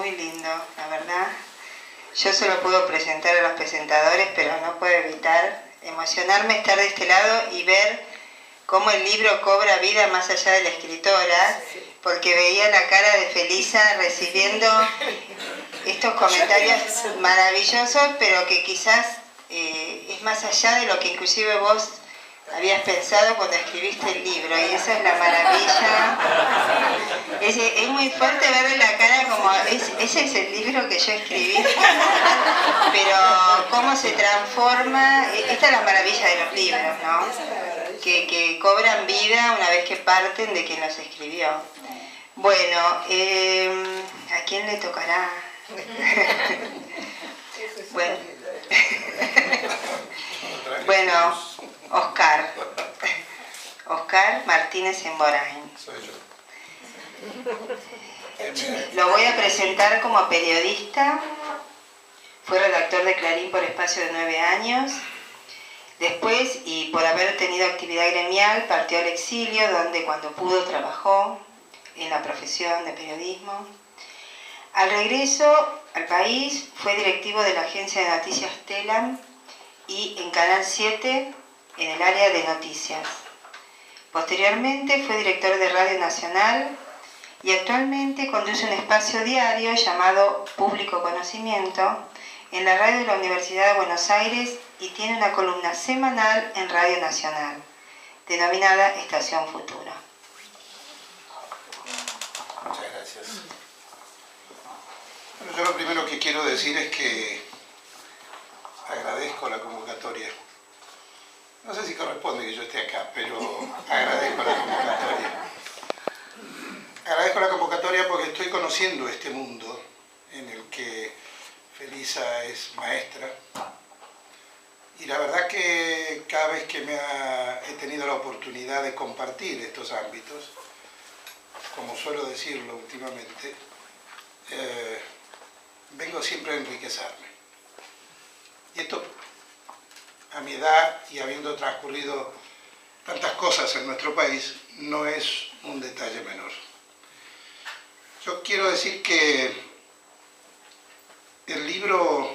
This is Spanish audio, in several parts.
Muy lindo, la verdad. Yo solo puedo presentar a los presentadores, pero no puedo evitar emocionarme, estar de este lado y ver cómo el libro cobra vida más allá de la escritora, porque veía la cara de Felisa recibiendo estos comentarios maravillosos, pero que quizás es más allá de lo que inclusive vos habías pensado cuando escribiste el libro, y esa es la maravilla. Es muy fuerte verle la cara como, ese es el libro que yo escribí, pero cómo se transforma. Esta es la maravilla de los libros, ¿no? Que cobran vida una vez que parten de quien los escribió. Bueno, ¿a quién le tocará? Bueno, bueno, Oscar Martínez Emborain. Soy yo. Lo voy a presentar como periodista. Fue redactor de Clarín por espacio de 9 años. Después, y por haber tenido actividad gremial, partió al exilio, donde cuando pudo trabajó en la profesión de periodismo. Al regreso al país fue directivo de la agencia de noticias Telam y en Canal 7 en el área de noticias. Posteriormente fue director de Radio Nacional y actualmente conduce un espacio diario llamado Público Conocimiento en la radio de la Universidad de Buenos Aires y tiene una columna semanal en Radio Nacional, denominada Estación Futuro. Muchas gracias. Bueno, yo lo primero que quiero decir es que agradezco la convocatoria. No sé si corresponde que yo esté acá, pero agradezco la convocatoria. Agradezco la convocatoria porque estoy conociendo este mundo en el que Felisa es maestra. Y la verdad que cada vez que he tenido la oportunidad de compartir estos ámbitos, como suelo decirlo últimamente, vengo siempre a enriquecerme. Y esto, a mi edad y habiendo transcurrido tantas cosas en nuestro país, no es un detalle menor. Yo quiero decir que el libro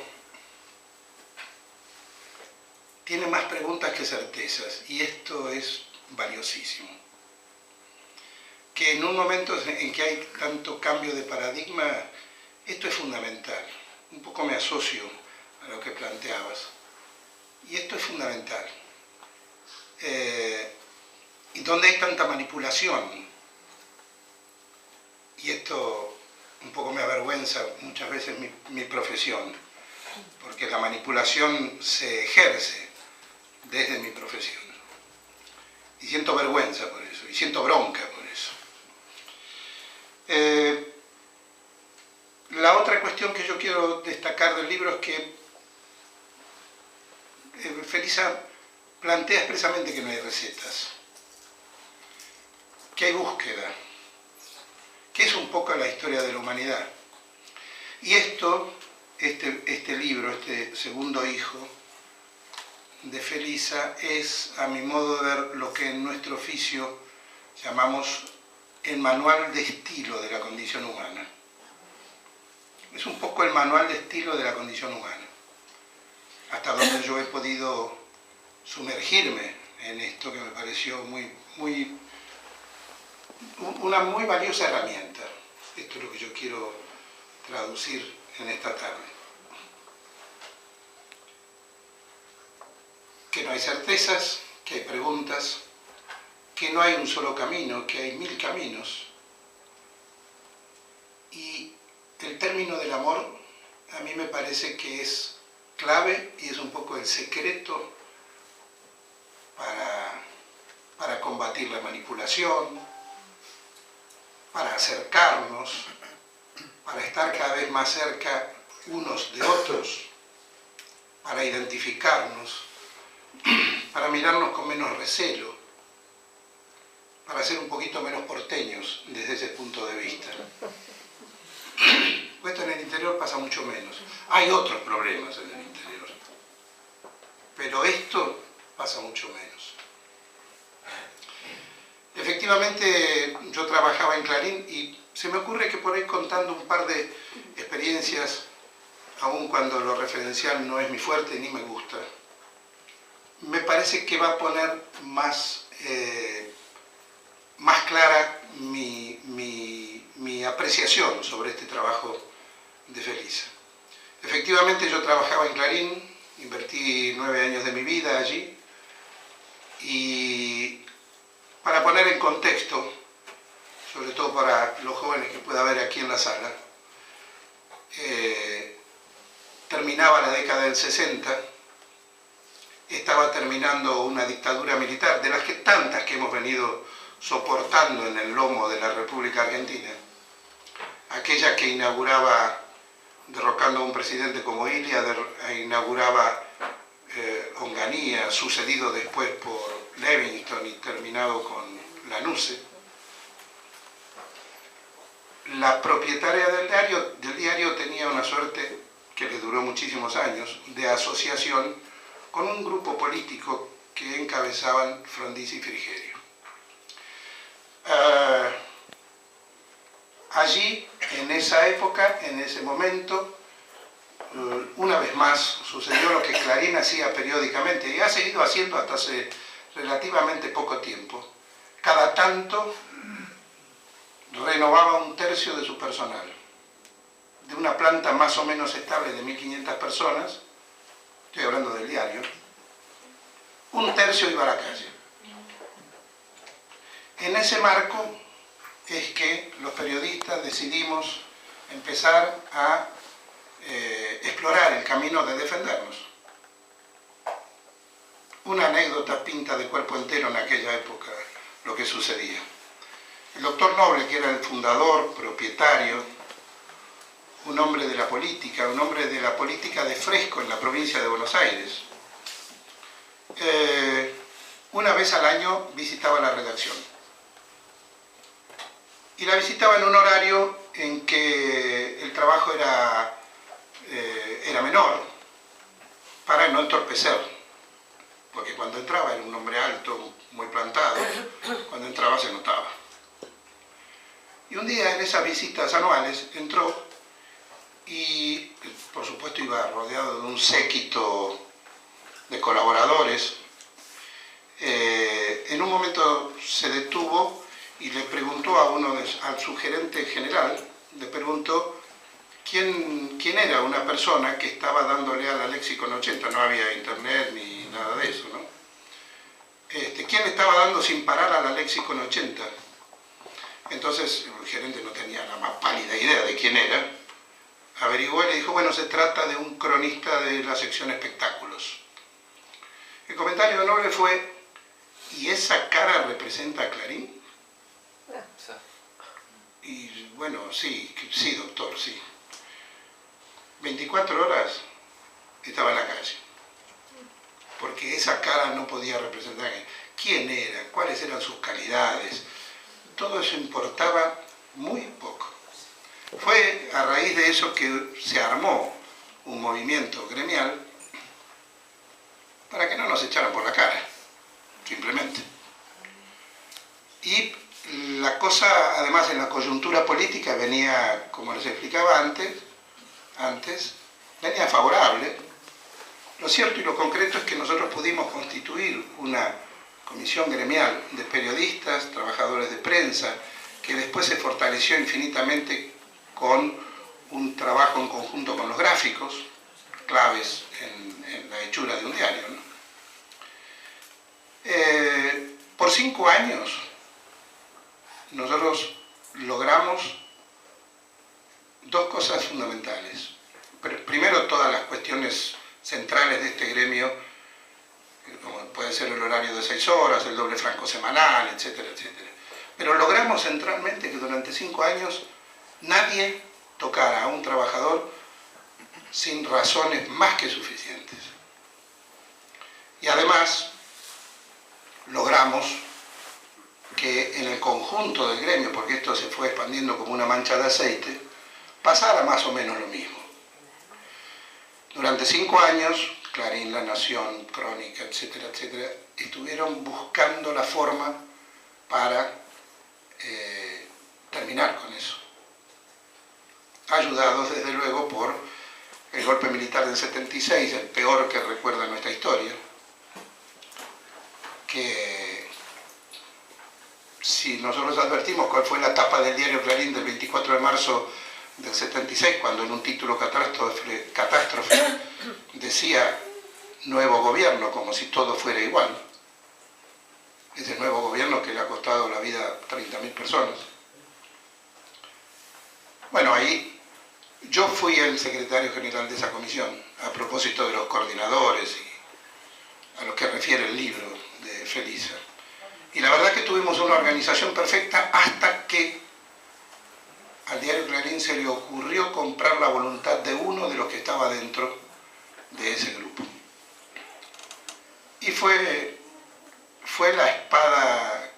tiene más preguntas que certezas, y esto es valiosísimo. Que en un momento en que hay tanto cambio de paradigma, esto es fundamental. Un poco me asocio a lo que planteabas. Y esto es fundamental. Y donde hay tanta manipulación, y esto un poco me avergüenza muchas veces mi profesión, porque la manipulación se ejerce desde mi profesión. Y siento vergüenza por eso, y siento bronca por eso. La otra cuestión que yo quiero destacar del libro es que Felisa plantea expresamente que no hay recetas, que hay búsqueda, que es un poco la historia de la humanidad. Y este libro, este segundo hijo de Felisa, es, a mi modo de ver, lo que en nuestro oficio llamamos el manual de estilo de la condición humana. Es un poco el manual de estilo de la condición humana, hasta donde yo he podido sumergirme en esto que me pareció una muy valiosa herramienta. Esto es lo que yo quiero traducir en esta tarde. Que no hay certezas, que hay preguntas, que no hay un solo camino, que hay 1000 caminos. Y el término del amor a mí me parece que es clave y es un poco el secreto para combatir la manipulación, para acercarnos, para estar cada vez más cerca unos de otros, para identificarnos, para mirarnos con menos recelo, para ser un poquito menos porteños desde ese punto de vista. Esto en el interior pasa mucho menos. Hay otros problemas en el interior, pero esto pasa mucho menos. Efectivamente, yo trabajaba en Clarín y se me ocurre que por ahí contando un par de experiencias, aun cuando lo referencial no es mi fuerte ni me gusta, me parece que va a poner más clara mi apreciación sobre este trabajo de Felisa. Efectivamente, yo trabajaba en Clarín, invertí 9 años de mi vida allí, y para poner en contexto, sobre todo para los jóvenes que pueda haber aquí en la sala, terminaba la década del 60, estaba terminando una dictadura militar, de las que tantas que hemos venido soportando en el lomo de la República Argentina, aquella que inauguraba, derrocando a un presidente como Ilia, inauguraba Onganía, sucedido después por Levington y terminado con Lanusse. La propietaria del diario tenía una suerte que le duró muchísimos años, de asociación con un grupo político que encabezaban Frondizi y Frigerio. Allí, en esa época, en ese momento, una vez más sucedió lo que Clarín hacía periódicamente y ha seguido haciendo hasta hace relativamente poco tiempo. Cada tanto renovaba 1/3 de su personal. De una planta más o menos estable de 1.500 personas, estoy hablando del diario, 1/3 iba a la calle. En ese marco es que los periodistas decidimos empezar a explorar el camino de defendernos. Una anécdota pinta de cuerpo entero en aquella época lo que sucedía. El doctor Noble, que era el fundador, propietario, un hombre de la política de Fresco en la provincia de Buenos Aires, una vez al año visitaba la redacción. Y la visitaba en un horario en que el trabajo era menor, para no entorpecer, porque cuando entraba era un hombre alto, muy plantado, cuando entraba se notaba. Y un día en esas visitas anuales entró y por supuesto iba rodeado de un séquito de colaboradores. En un momento se detuvo y le preguntó al su gerente general, le preguntó quién era una persona que estaba dándole a la Lexicon 80, no había internet ni nada de eso, ¿no? ¿Quién estaba dando sin parar a la Lexicon 80? Entonces el gerente no tenía la más pálida idea de quién era, averiguó y le dijo, bueno, se trata de un cronista de la sección espectáculos. El comentario de Noble fue, ¿y esa cara representa a Clarín? Y bueno, sí, doctor, sí. 24 horas estaba en la calle, porque esa cara no podía representar quién era, cuáles eran sus calidades, todo eso importaba muy poco. Fue a raíz de eso que se armó un movimiento gremial para que no nos echaran por la cara, simplemente. Y la cosa, además, en la coyuntura política venía, como les explicaba antes, venía favorable. Lo cierto y lo concreto es que nosotros pudimos constituir una comisión gremial de periodistas, trabajadores de prensa, que después se fortaleció infinitamente con un trabajo en conjunto con los gráficos, claves en la hechura de un diario, ¿no? Por 5 años nosotros logramos 2 cosas fundamentales. Primero, todas las cuestiones centrales de este gremio, como puede ser el horario de 6 horas, el doble franco semanal, etcétera, etcétera. Pero logramos centralmente que durante 5 años nadie tocara a un trabajador sin razones más que suficientes. Y además logramos que en el conjunto del gremio, porque esto se fue expandiendo como una mancha de aceite, pasara más o menos lo mismo. Durante 5 años, Clarín, La Nación, Crónica, etcétera, etcétera, estuvieron buscando la forma para terminar con eso. ayudados desde luego por el golpe militar del 76, el peor que recuerda nuestra historia, que si nosotros advertimos cuál fue la tapa del diario Clarín del 24 de marzo del 76, cuando en un título catástrofe decía nuevo gobierno, como si todo fuera igual, ese nuevo gobierno que le ha costado la vida a 30.000 personas. Bueno, ahí yo fui el secretario general de esa comisión, a propósito de los coordinadores y a los que refiere el libro de Felisa. Y la verdad que tuvimos una organización perfecta hasta que al diario Clarín se le ocurrió comprar la voluntad de uno de los que estaba dentro de ese grupo. Y fue la espada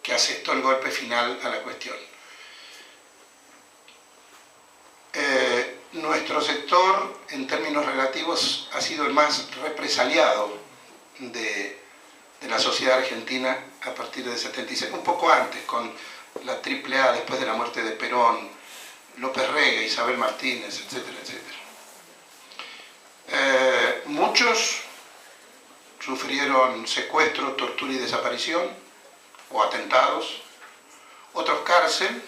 que asestó el golpe final a la cuestión. Nuestro sector, en términos relativos, ha sido el más represaliado de la sociedad argentina a partir del 76, un poco antes, con la AAA, después de la muerte de Perón, López Rega, Isabel Martínez, etcétera, etcétera. Muchos sufrieron secuestro, tortura y desaparición, o atentados, otros cárcel,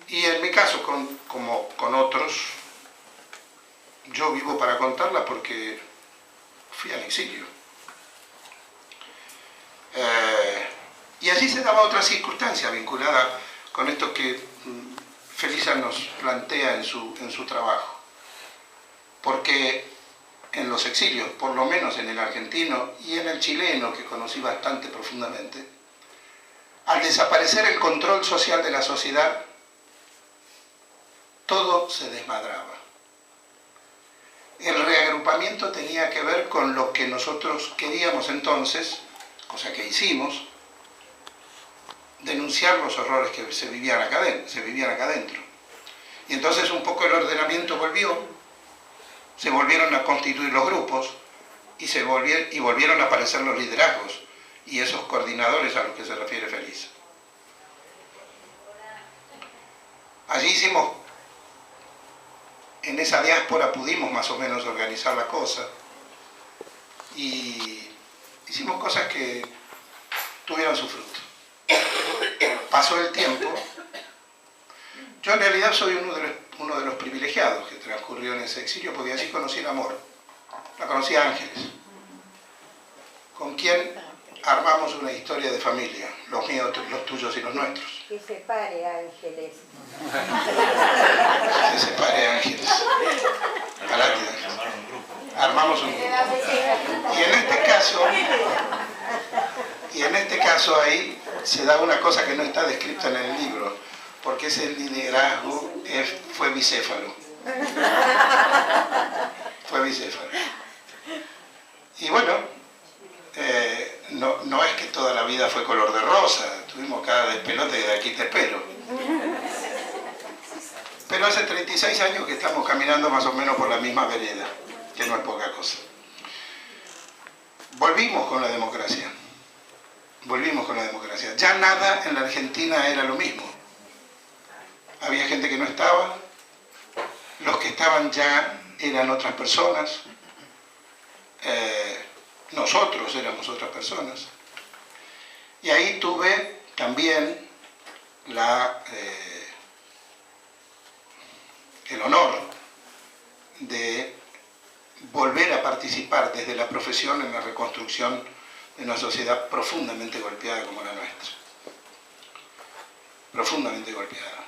y en mi caso, como con otros, yo vivo para contarla porque fui al exilio. Y allí se daba otra circunstancia vinculada con esto que Felisa nos plantea en su trabajo. Porque en los exilios, por lo menos en el argentino y en el chileno, que conocí bastante profundamente, al desaparecer el control social de la sociedad, todo se desmadraba. El reagrupamiento tenía que ver con lo que nosotros queríamos entonces, cosa que hicimos, denunciar los horrores que se vivían acá adentro. Y entonces un poco el ordenamiento volvió, se volvieron a constituir los grupos y volvieron a aparecer los liderazgos y esos coordinadores a los que se refiere Felisa. Allí hicimos, en esa diáspora pudimos más o menos organizar la cosa y hicimos cosas que tuvieron su fruto. Pasó el tiempo. Yo en realidad soy uno de los privilegiados que transcurrió en ese exilio, porque así conocí el amor. La conocí a Ángeles, con quien armamos una historia de familia, los míos, los tuyos y los nuestros. Que se pare, Ángeles. Que se pare, Ángeles. Parate, Ángeles. Armamos un grupo. Y en este caso ahí se da una cosa que no está descrita en el libro, porque ese liderazgo fue bicéfalo. Fue bicéfalo. Y bueno, no es que toda la vida fue color de rosa, tuvimos cada despelote y de aquí te espero. Pero hace 36 años que estamos caminando más o menos por la misma vereda, que no es poca cosa. Volvimos con la democracia. Ya nada en la Argentina era lo mismo. Había gente que no estaba, los que estaban ya eran otras personas, nosotros éramos otras personas. Y ahí tuve también el honor de volver a participar desde la profesión en la reconstrucción de una sociedad profundamente golpeada como la nuestra. Profundamente golpeada.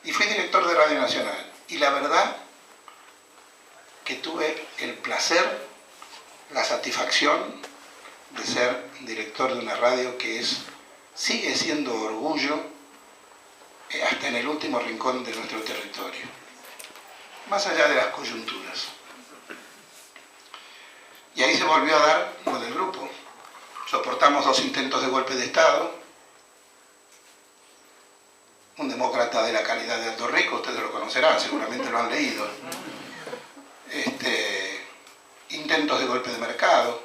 Y fui director de Radio Nacional. Y la verdad que tuve el placer, la satisfacción de ser director de una radio que sigue siendo orgullo hasta en el último rincón de nuestro territorio. Más allá de las coyunturas. Y ahí se volvió a dar lo del grupo. Soportamos 2 intentos de golpe de Estado. Un demócrata de la calidad de Aldo Rico, ustedes lo conocerán, seguramente lo han leído. Intentos de golpe de mercado.